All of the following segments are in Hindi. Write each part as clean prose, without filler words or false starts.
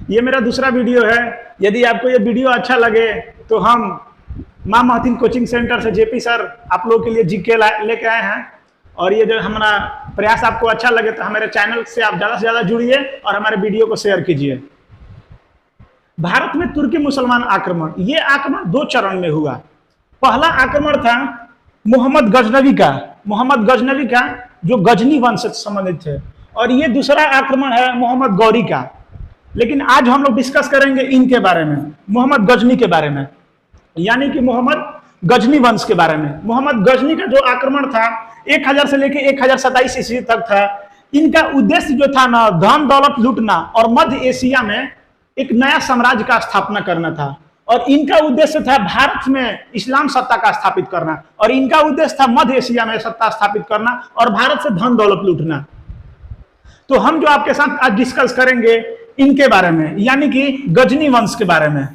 ये मेरा दूसरा वीडियो है। यदि आपको ये वीडियो अच्छा लगे तो हम माँ महतीन कोचिंग सेंटर से जेपी सर आप लोगों के लिए जीके लेके आए हैं। और ये जो हमारा प्रयास आपको अच्छा लगे तो हमारे चैनल से आप ज़्यादा से ज़्यादा जुड़िए और हमारे वीडियो को शेयर कीजिए। भारत में तुर्की मुसलमान आक्रमण, ये आक्रमण 2 चरण में हुआ। पहला आक्रमण था मोहम्मद गजनवी का जो गजनी वंश से संबंधित थे, और ये दूसरा आक्रमण है मोहम्मद गौरी का। लेकिन आज हम लोग डिस्कस करेंगे इनके बारे में, मोहम्मद गजनी के बारे में, यानी कि मोहम्मद गजनी वंश के बारे में। मोहम्मद गजनी का जो आक्रमण था 1000 से लेकर 1027 ईस्वी तक था। इनका उद्देश्य जो था ना, धन दौलत लूटना और मध्य एशिया में एक नया साम्राज्य का स्थापना करना था। और इनका उद्देश्य था भारत में इस्लाम सत्ता का स्थापित करना, और इनका उद्देश्य था मध्य एशिया में सत्ता स्थापित करना और भारत से धन दौलत लूटना। तो हम जो आपके साथ आज डिस्कस करेंगे इनके बारे में, यानी कि गजनी वंश के बारे में,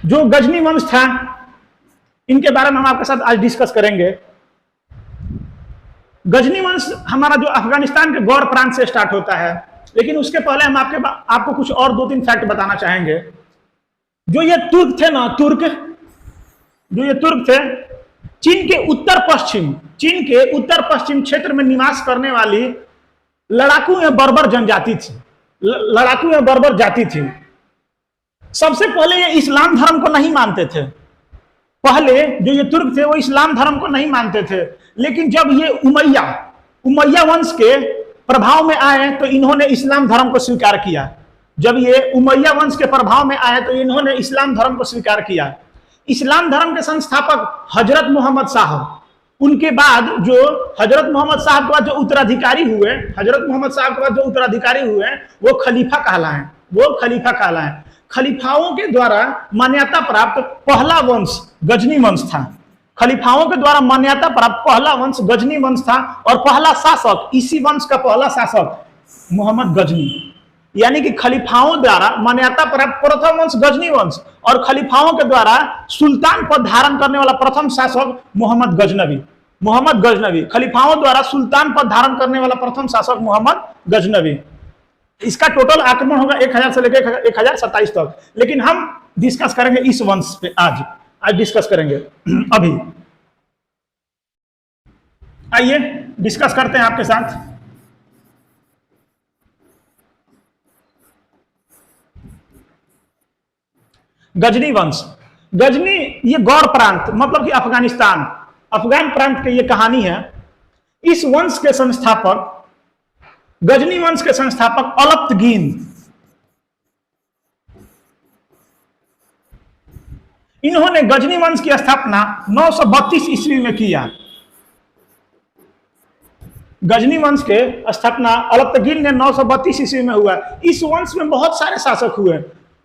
जो गजनी वंश था इनके बारे में हम आपके साथ आज डिस्कस करेंगे। गजनी वंश हमारा जो अफगानिस्तान के गौर प्रांत से स्टार्ट होता है, लेकिन उसके पहले हम आपको कुछ और 2-3 फैक्ट बताना चाहेंगे। जो ये तुर्क थे ना, जो ये तुर्क थे, चीन के उत्तर पश्चिम क्षेत्र में निवास करने वाली लड़ाकू या बर्बर जाति थी। सबसे पहले ये इस्लाम धर्म को नहीं मानते थे। पहले जो ये तुर्क थे वो इस्लाम धर्म को नहीं मानते थे, लेकिन जब ये उमैया वंश के प्रभाव में आए तो इन्होंने इस्लाम धर्म को स्वीकार किया। इस्लाम धर्म के संस्थापक हजरत मोहम्मद साहब, उनके बाद जो हजरत मोहम्मद साहब के बाद जो उत्तराधिकारी हुए वो खलीफा कहलाए। खलीफाओं के द्वारा मान्यता प्राप्त पहला वंश गजनी वंश था। और पहला शासक, इसी वंश का पहला शासक मोहम्मद गजनी, यानी कि खलीफाओं द्वारा मान्यता प्राप्त प्रथम वंश गजनी वंश, और खलीफाओं के द्वारा सुल्तान पद धारण करने वाला प्रथम शासक मोहम्मद गजनवी। खलीफाओं द्वारा सुल्तान पद धारण करने वाला प्रथम शासक मोहम्मद गजनवी। इसका टोटल आक्रमण होगा 1000 से लेकर 1027 तक, लेकिन हम डिस्कस करेंगे इस वंश पे आज डिस्कस करेंगे। अभी आइए डिस्कस करते हैं आपके साथ। गजनी वंश, ये गौर प्रांत मतलब कि अफगान प्रांत की ये कहानी है। इस वंश के संस्थापक, गजनी वंश के संस्थापक अलप्तगीन, इन्होंने गजनी वंश की स्थापना 932 ईस्वी में किया। गजनी वंश के स्थापना अलप्तगीन ने 932 ईस्वी में हुआ। इस वंश में बहुत सारे शासक हुए।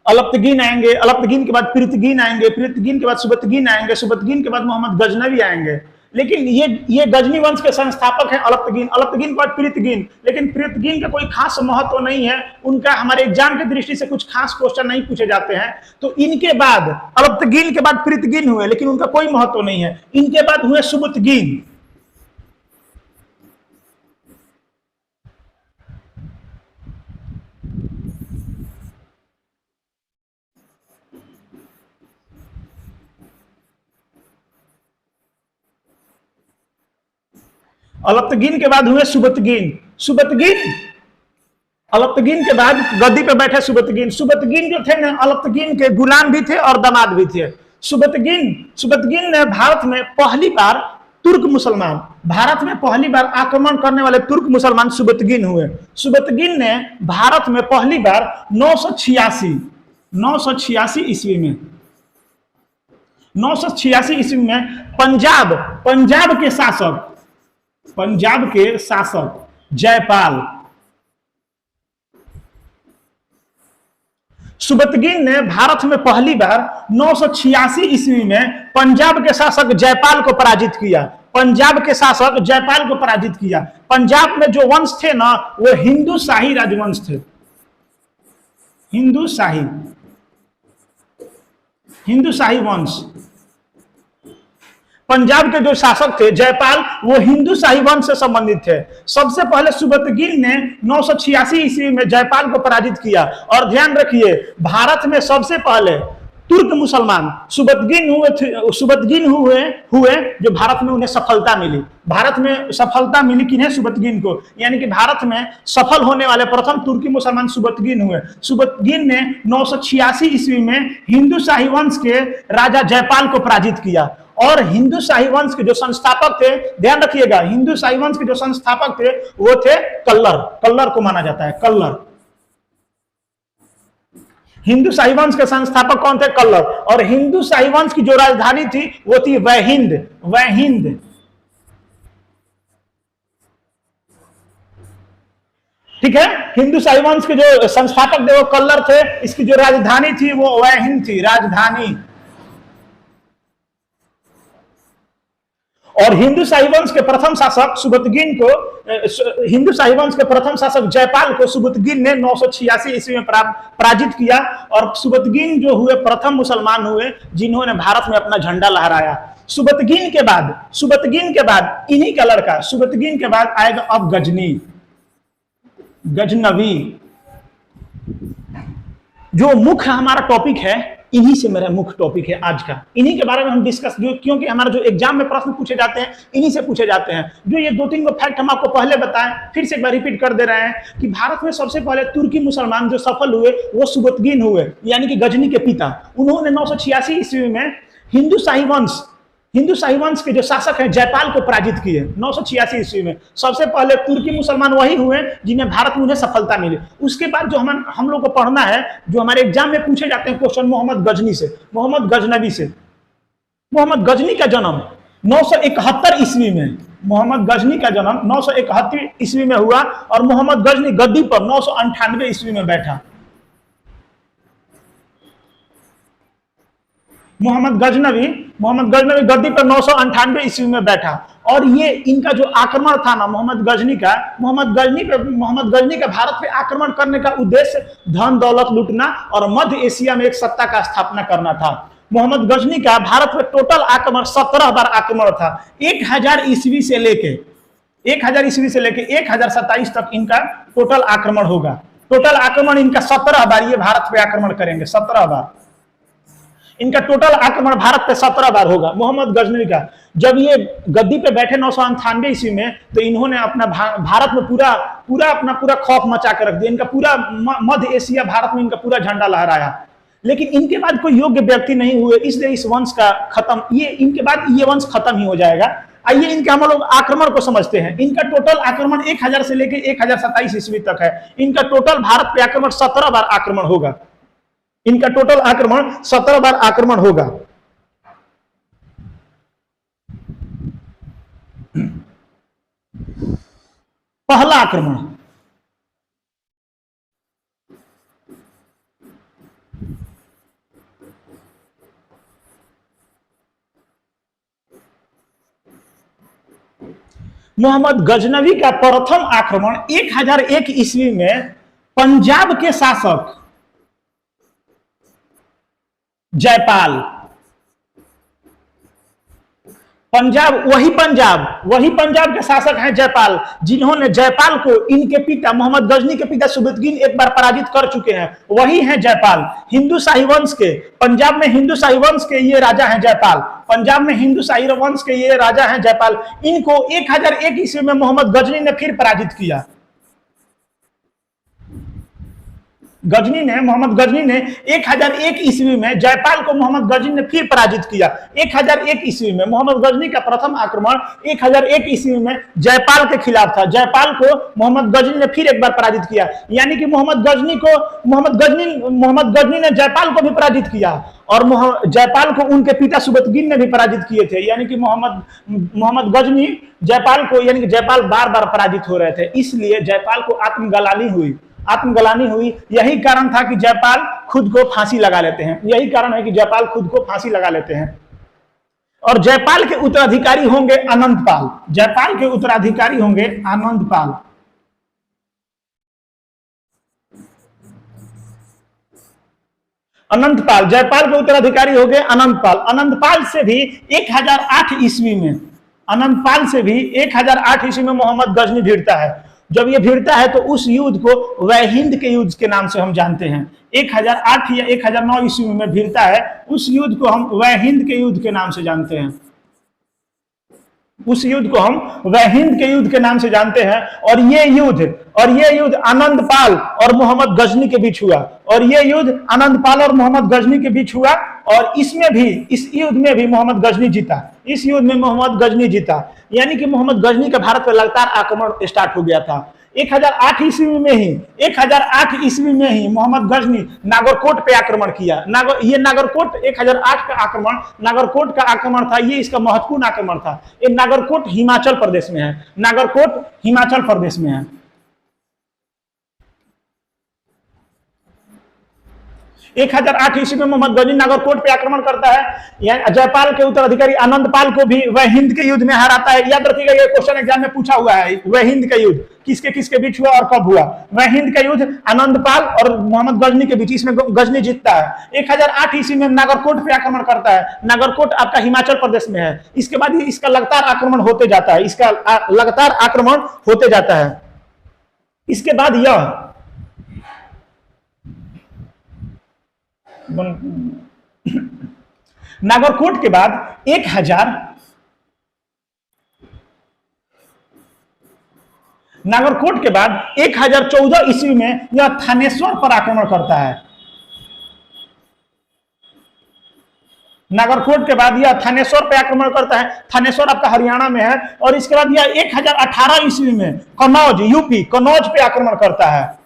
अलप्तगीन आएंगे, अलप्तगीन के बाद पृथ्वीन आएंगे, पृथ्वीन के बाद सुबतगीन आएंगे, सुबतगीन के बाद मोहम्मद गजनवी आएंगे। लेकिन ये गजनी वंश के संस्थापक हैं अलप्तगीन के बाद पृथ्वीन। लेकिन पृथ्वीन का कोई खास महत्व नहीं है, उनका हमारे एग्जाम की दृष्टि से कुछ खास क्वेश्चन नहीं पूछे जाते हैं। तो इनके बाद अलप्तगीन के बाद पृथ्वीन हुए, लेकिन उनका कोई महत्व नहीं है। इनके बाद हुए सुबतगीन। अलप्तगीन के बाद हुए सुबतगीन। अलप्तगीन के बाद गद्दी पे बैठे सुबतगीन जो थे ना, अलप्तगीन के गुलाम भी थे और दामाद भी थे। सुबतगीन ने भारत में पहली बार आक्रमण करने वाले तुर्क मुसलमान सुबतगीन हुए। सुबतगीन ने भारत में पहली बार 986 ईस्वी में पंजाब के शासक जयपाल, सुबतगीन ने भारत में पहली बार 986 ईस्वी में पंजाब के शासक जयपाल को पराजित किया। पंजाब में जो वंश थे ना, वो हिंदू शाही राजवंश थे। हिंदू शाही वंश। पंजाब के जो शासक थे जयपाल, वो हिंदू शाही वंश से संबंधित थे। सबसे पहले सुबतगीन ने 986 ईस्वी में जयपाल को पराजित किया। और ध्यान रखिए, भारत में सबसे पहले तुर्क मुसलमान सुबतगीन हुए जो भारत में उन्हें सफलता मिली। भारत में सफलता मिली किन्हें? सुबतगीन को। यानी कि भारत में सफल होने वाले प्रथम तुर्की मुसलमान सुबतगीन हुए। सुबतगीन ने 986 ईस्वी में हिंदू शाही वंश के राजा जयपाल को पराजित किया। और हिंदू शाही वंश के जो संस्थापक थे, ध्यान रखिएगा, हिंदू शाही वंश के जो संस्थापक थे वो थे कल्लर। कल्लर को माना जाता है, कल्लर। हिंदू शाही वंश के संस्थापक कौन थे? कल्लर। और हिंदू शाही वंश की जो राजधानी थी वो थी वहिंद। वहिंद, ठीक है। हिंदू शाही वंश के जो संस्थापक थे वो कल्लर थे। इसकी जो राजधानी थी वो वहिंद थी, राजधानी। और हिंदू शाही वंश के प्रथम शासक सुबतगीन को, हिंदू शाही वंश के प्रथम शासक जयपाल को सुबतगीन ने 986 ईस्वी में पराजित किया। और सुबतगीन जो हुए प्रथम मुसलमान हुए जिन्होंने भारत में अपना झंडा लहराया। सुबतगीन के बाद इन्हीं का लड़का, सुबतगीन के बाद आएगा अब गजनी, गजनवी। जो मुख्य हमारा टॉपिक है, इन्हीं से मेरा मुख्य टॉपिक है आज का। इन्हीं के बारे में हम डिस्कस, जो क्योंकि हमारा जो एग्जाम में प्रश्न पूछे जाते हैं इन्हीं से पूछे जाते हैं। जो ये 2-3 फैक्ट हम आपको पहले बताएं, फिर से एक बार रिपीट कर दे रहे हैं कि भारत में सबसे पहले तुर्की मुसलमान जो सफल हुए वो सुबतगीन हुए, यानी कि गजनी के पिता। उन्होंने 986 ईस्वी में हिंदू शाही वंश के जो शासक हैं जयपाल को पराजित किए। 986 ईस्वी में सबसे पहले तुर्की मुसलमान वही हुए जिन्हें भारत में उन्हें सफलता मिली। उसके बाद जो हम लोग को पढ़ना है, जो हमारे एग्जाम में पूछे जाते हैं क्वेश्चन, मोहम्मद गजनी से, मोहम्मद गजनवी से। मोहम्मद गजनी का जन्म 971 ईस्वी में, मोहम्मद गजनी का जन्म 971 ईस्वी में हुआ। और मोहम्मद गजनी गद्दी पर 998 ईस्वी में बैठा। मोहम्मद गजनवी गद्दी पर 998 ईस्वी में बैठा। और ये इनका जो आक्रमण था ना मोहम्मद गजनी का भारत पे आक्रमण करने का उद्देश्य धन दौलत लूटना और मध्य एशिया में एक सत्ता का स्थापना करना था। मोहम्मद गजनी का भारत पे टोटल आक्रमण 17 बार आक्रमण था। 1000 ईस्वी से लेके 1027 तक इनका टोटल आक्रमण होगा। टोटल आक्रमण इनका 17 बार ये भारत पे आक्रमण करेंगे। 17 बार इनका टोटल आक्रमण भारत पे 17 बार होगा। मोहम्मद गजनवी का जब ये गद्दी पे बैठे 998 ईस्वी में, तो इन्होंने अपना भारत में पूरा खौफ मचा कर रख दिया। इनका पूरा मध्य एशिया, भारत में इनका पूरा झंडा लहराया। लेकिन इनके बाद कोई योग्य व्यक्ति नहीं हुए, इसलिए इस वंश का इनके बाद ये वंश खत्म ही हो जाएगा। आइए इनके हम लोग आक्रमण को समझते हैं। इनका टोटल आक्रमण 1000 से लेकर 1027 ईस्वी तक है। इनका टोटल भारत पे आक्रमण 17 बार आक्रमण होगा। इनका टोटल आक्रमण 17 बार आक्रमण होगा। पहला आक्रमण, मोहम्मद गजनवी का प्रथम आक्रमण 1001 ईस्वी में पंजाब के शासक जयपाल, वही पंजाब के शासक हैं जयपाल, जिन्होंने जयपाल को इनके पिता मोहम्मद गजनी के पिता सुबतगीन एक बार पराजित कर चुके हैं। वही हैं जयपाल, हिंदू शाही वंश के, पंजाब में हिंदू शाही वंश के ये राजा हैं जयपाल। पंजाब में हिंदू शाही वंश के ये राजा हैं जयपाल। इनको 1001 ईस्वी में मोहम्मद गजनी ने फिर पराजित किया। मोहम्मद गजनी ने 1001 ईस्वी में जयपाल को मोहम्मद गजनी ने फिर पराजित किया। 1001 ईस्वी में मोहम्मद गजनी का प्रथम आक्रमण 1001 ईस्वी में जयपाल के खिलाफ था। जयपाल को मोहम्मद गजनी ने फिर एक बार पराजित किया। यानी कि मोहम्मद गजनी ने जयपाल को भी पराजित किया और जयपाल को उनके पिता सुबतगीन ने भी पराजित किए थे। यानी कि मोहम्मद गजनी जयपाल को, यानी कि जयपाल बार बार पराजित हो रहे थे, इसलिए जयपाल को आत्मग्लानि हुई। यही कारण था कि जयपाल खुद को फांसी लगा लेते हैं। यही कारण है कि जयपाल खुद को फांसी लगा लेते हैं। और जयपाल के उत्तराधिकारी होंगे आनंदपाल। जयपाल के उत्तराधिकारी होंगे आनंदपाल। अनंतपाल, जयपाल के उत्तराधिकारी हो गए अनंतपाल। अनंतपाल से भी 1008 ईस्वी में, अनंतपाल से भी 1008 ईस्वी में मोहम्मद गजनी भिड़ता है। जब ये भिड़ता है तो उस युद्ध को वह हिंद के युद्ध के नाम से हम जानते हैं। 1008 या 1009 ईस्वी में भिड़ता है, उस युद्ध को हम वह हिंद के युद्ध के नाम से जानते हैं। उस युद्ध को हम वह हिंद के युद्ध के नाम से जानते हैं। और ये युद्ध आनंदपाल और मोहम्मद गजनी के बीच हुआ। और ये युद्ध आनंदपाल और मोहम्मद गजनी के बीच हुआ। और इसमें भी, इस युद्ध में भी मोहम्मद गजनी जीता। इस युद्ध में मोहम्मद गजनी जीता, यानी कि मोहम्मद गजनी का भारत पर लगातार आक्रमण स्टार्ट हो गया था। 1008 ईस्वी में ही मोहम्मद गजनी नागरकोट पे आक्रमण किया। ये नागरकोट 1008 का आक्रमण नागरकोट का आक्रमण था। ये इसका महत्वपूर्ण आक्रमण था। ये नागरकोट हिमाचल प्रदेश में है। नागरकोट हिमाचल प्रदेश में है। 1008 ईस्वी में मोहम्मद गजनी नागरकोट पे आक्रमण करता है। जयपाल के उत्तराधिकारी आनंदपाल को भी वह हिंद के युद्ध में हराता है। याद रखिएगा, ये क्वेश्चन एग्जाम में पूछा हुआ है। वह हिंद का युद्ध किसके किसके बीच हुआ और कब हुआ? वह हिंद का युद्ध आनंदपाल और मोहम्मद गजनी के बीच, इसमें गजनी जीतता है। 1008 ईस्वी में नागरकोट पे आक्रमण करता है। नागरकोट आपका हिमाचल प्रदेश में है। इसके बाद इसका लगातार आक्रमण होते जाता है। इसका लगातार आक्रमण होते जाता है। इसके बाद यह नागरकोट के बाद 1014 ईस्वी में यह थानेश्वर पर आक्रमण करता है। नागरकोट के बाद यह थानेश्वर पर आक्रमण करता है। थानेश्वर आपका हरियाणा में है। और इसके बाद यह 1018 ईस्वी में कन्नौज, यूपी कन्नौज पे आक्रमण करता है।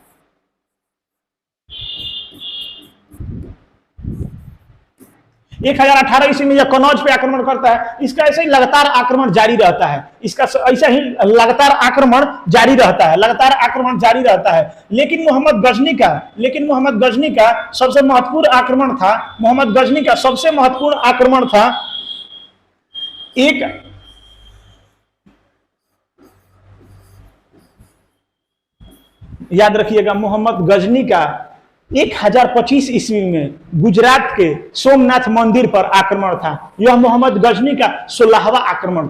1018 ईस्वी में यह कन्नौज पे आक्रमण करता है। इसका ऐसे ही लगातार आक्रमण जारी रहता है। लगातार आक्रमण जारी रहता है। लेकिन मोहम्मद गजनी का सबसे महत्वपूर्ण आक्रमण था। याद रखिएगा, मोहम्मद गजनी का 1025 ईस्वी में गुजरात के सोमनाथ मंदिर पर आक्रमण था। यह मोहम्मद गजनी का 16वां आक्रमण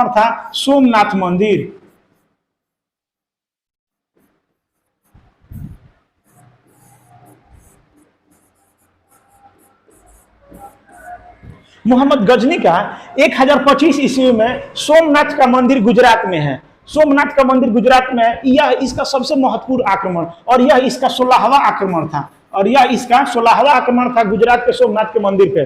था। सोमनाथ मंदिर। मोहम्मद गजनी का 1025 ईस्वी में सोमनाथ का मंदिर गुजरात में है। यह इसका सबसे महत्वपूर्ण आक्रमण और यह इसका 16वां आक्रमण था गुजरात के सोमनाथ के मंदिर पे।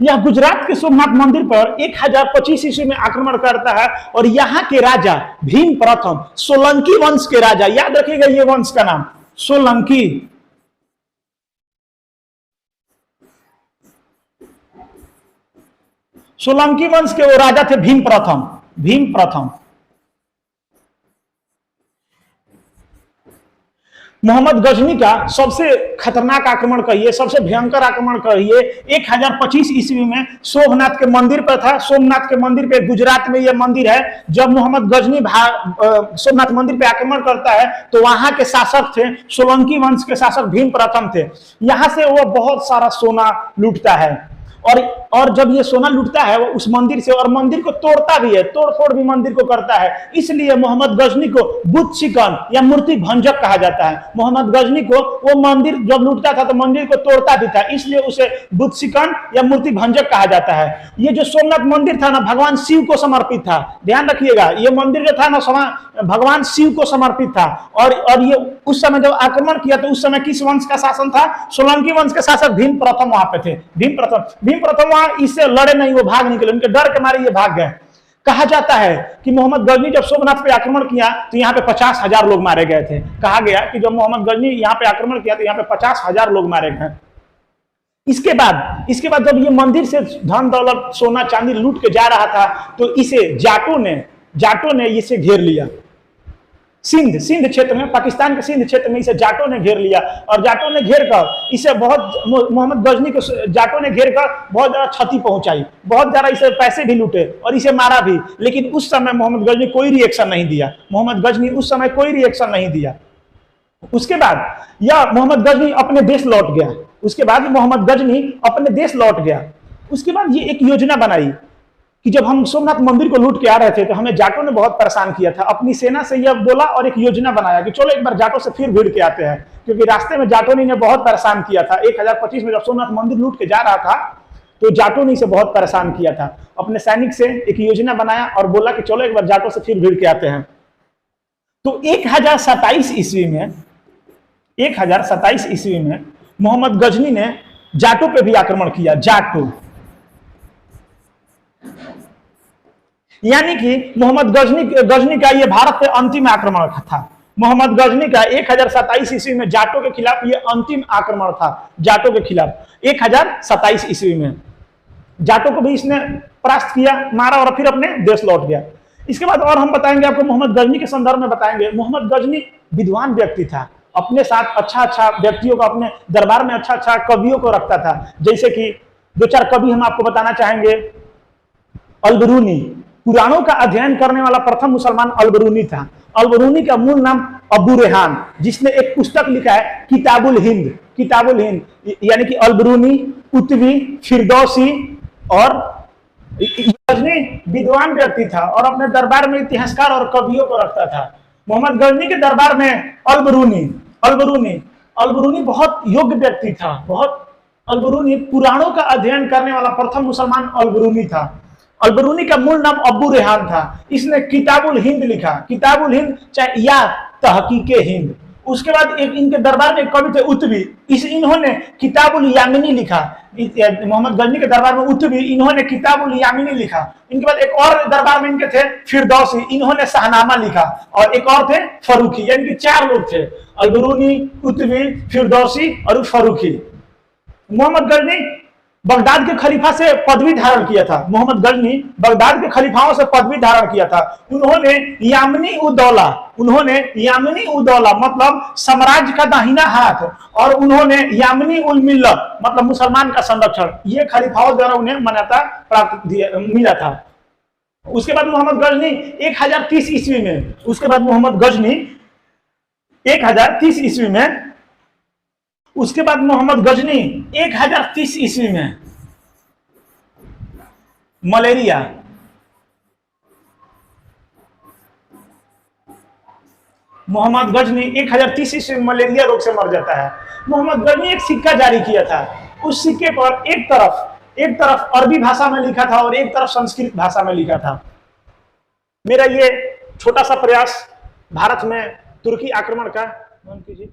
यह गुजरात के सोमनाथ मंदिर पर 1025 ईस्वी में आक्रमण करता है। और यहाँ के राजा भीम प्रथम, सोलंकी वंश के राजा, याद रखिएगा ये वंश का नाम सोलंकी। सोलंकी वंश के वो राजा थे भीम प्रथम। मोहम्मद गजनी का सबसे खतरनाक आक्रमण कहिए, सबसे भयंकर आक्रमण कहिए, 1025 ईस्वी में सोमनाथ के मंदिर पर था। सोमनाथ के मंदिर पे, गुजरात में यह मंदिर है। जब मोहम्मद गजनी सोमनाथ मंदिर पे आक्रमण करता है तो वहां के शासक थे सोलंकी वंश के शासक भीम प्रथम थे। यहां से वो बहुत सारा सोना लूटता है। और जब ये सोना लूटता है वो उस मंदिर से, और मंदिर को तोड़ता भी है, तोड़फोड़ भी मंदिर को करता है। इसलिए मोहम्मद गजनी को बुत शिकन या मूर्ति भंजक कहा जाता है। मोहम्मद गजनी को वो मंदिर जब लूटता था तो मंदिर को तोड़ता भी था, इसलिए उसे बुत शिकन या मूर्ति भंजक कहा जाता है। ये जो सोमनाथ मंदिर था ना, भगवान शिव को समर्पित था। ध्यान रखिएगा, ये मंदिर जो था ना भगवान शिव को समर्पित था। और ये उस समय जब आक्रमण किया तो उस समय किस वंश का शासन था? सोलंकी वंश के शासक भीम प्रथम वहां पे थे। भीम प्रथम वहां इससे लड़े नहीं, वो भाग निकले, उनके डर के मारे ये भाग गए। कहा जाता है कि मोहम्मद गजनी जब सोमनाथ पे आक्रमण किया तो यहाँ पे 50,000 लोग मारे गए थे। कहा गया कि जब मोहम्मद गजनी यहाँ पे आक्रमण किया तो यहाँ पे 50,000 लोग मारे गए। इसके बाद जब ये मंदिर से धन दौलत सोना चांदी लूट के जा रहा था तो इसे जाटों ने इसे घेर लिया। सिंध क्षेत्र में, पाकिस्तान के सिंध क्षेत्र में इसे जाटों ने घेर लिया। और जाटों ने घेर कर इसे मोहम्मद गजनी को जाटों ने घेर कर बहुत ज्यादा क्षति पहुंचाई, बहुत ज्यादा इसे पैसे भी लूटे और इसे मारा भी। लेकिन उस समय मोहम्मद गजनी कोई रिएक्शन नहीं दिया। उसके बाद यह मोहम्मद गजनी अपने देश लौट गया। उसके बाद मोहम्मद गजनी अपने देश लौट गया। उसके बाद ये एक योजना बनाई कि जब हम सोमनाथ मंदिर को लूट के आ रहे थे तो हमें जाटों ने बहुत परेशान किया था। अपनी सेना से यह बोला और एक योजना बनाया कि चलो एक बार जाटों से फिर भिड़ के आते हैं, क्योंकि रास्ते में जाटों ने बहुत परेशान किया था। 1025 में जब सोमनाथ मंदिर लूट के जा रहा था तो जाटों ने इसे बहुत परेशान किया था। अपने सैनिक से एक योजना बनाया और बोला कि चलो एक बार जाटों से फिर भिड़ के आते हैं। तो 1027 ईस्वी में 1027 ईस्वी में मोहम्मद गजनी ने जाटों पे भी आक्रमण किया। जाटो यानी कि मोहम्मद गजनी का यह भारत पे अंतिम आक्रमण था। मोहम्मद गजनी का 1027 ईस्वी में जाटों के खिलाफ यह अंतिम आक्रमण था। जाटों के खिलाफ 1027 ईस्वी में जाटों को भी इसने परास्त किया, मारा और फिर अपने देश लौट गया। इसके बाद और हम बताएंगे आपको मोहम्मद गजनी के संदर्भ में बताएंगे। मोहम्मद गजनी विद्वान व्यक्ति था, अपने साथ अच्छा व्यक्तियों को, अपने दरबार में अच्छा कवियों को रखता था। जैसे कि 2-4 कवि हम आपको बताना चाहेंगे। अलबरूनी, पुराणों का अध्ययन करने वाला प्रथम मुसलमान अलबरूनी था। अलबरूनी का मूल नाम अबू रेहान, जिसने एक पुस्तक लिखा है किताबुल हिंद। किताबुल हिंद यानी कि अलबरूनी, उत्वी, फिरदौसी और गजनी विद्वान व्यक्ति था और अपने दरबार में इतिहासकार और कवियों को रखता था। मोहम्मद गजनी के दरबार में अलबरूनी बहुत योग्य व्यक्ति था। अलबरूनी पुराणों का अध्ययन करने वाला प्रथम मुसलमान अलबरूनी था। अलबरूनी का मूल नाम अबू रेहान था। इसने किताबुल हिंद लिखा, किताबुल हिंद चाहे या तहकीके हिंद। उसके बाद एक इनके दरबार में कवि थे उत्वी, इन्होंने किताबुल यामिनी लिखा। मोहम्मद गजनी के दरबार में उत्वी, इन्होंने किताबुल यामिनी लिखा। इनके बाद एक और दरबार में इनके थे फिरदौसी, इन्होंने शाहनामा लिखा। और एक और थे फरूखी, यानी कि 4 लोग थे, अलबरूनी, उत्वी, फिरदौसी और फरूखी। मोहम्मद गजनी बगदाद के खलीफा से पदवी धारण किया था। मोहम्मद गजनी बगदाद के खलीफाओं से पदवी धारण किया था। उन्होंने यामिनी उदौला मतलब साम्राज्य का दाहिना हाथ, और उन्होंने यामिनी उल मिल्लत मतलब मुसलमान का संरक्षण, ये खलीफाओं द्वारा उन्हें मान्यता प्राप्त मिला था। उसके बाद मोहम्मद गजनी 1030 ईस्वी में 1030 ईस्वी में मलेरिया, मोहम्मद गजनी 1030 ईस्वी में मलेरिया रोग से मर जाता है। मोहम्मद गजनी एक सिक्का जारी किया था। उस सिक्के पर एक तरफ अरबी भाषा में लिखा था और एक तरफ संस्कृत भाषा में लिखा था। मेरा ये छोटा सा प्रयास भारत में तुर्की आक्रमण का, मान कीजिए।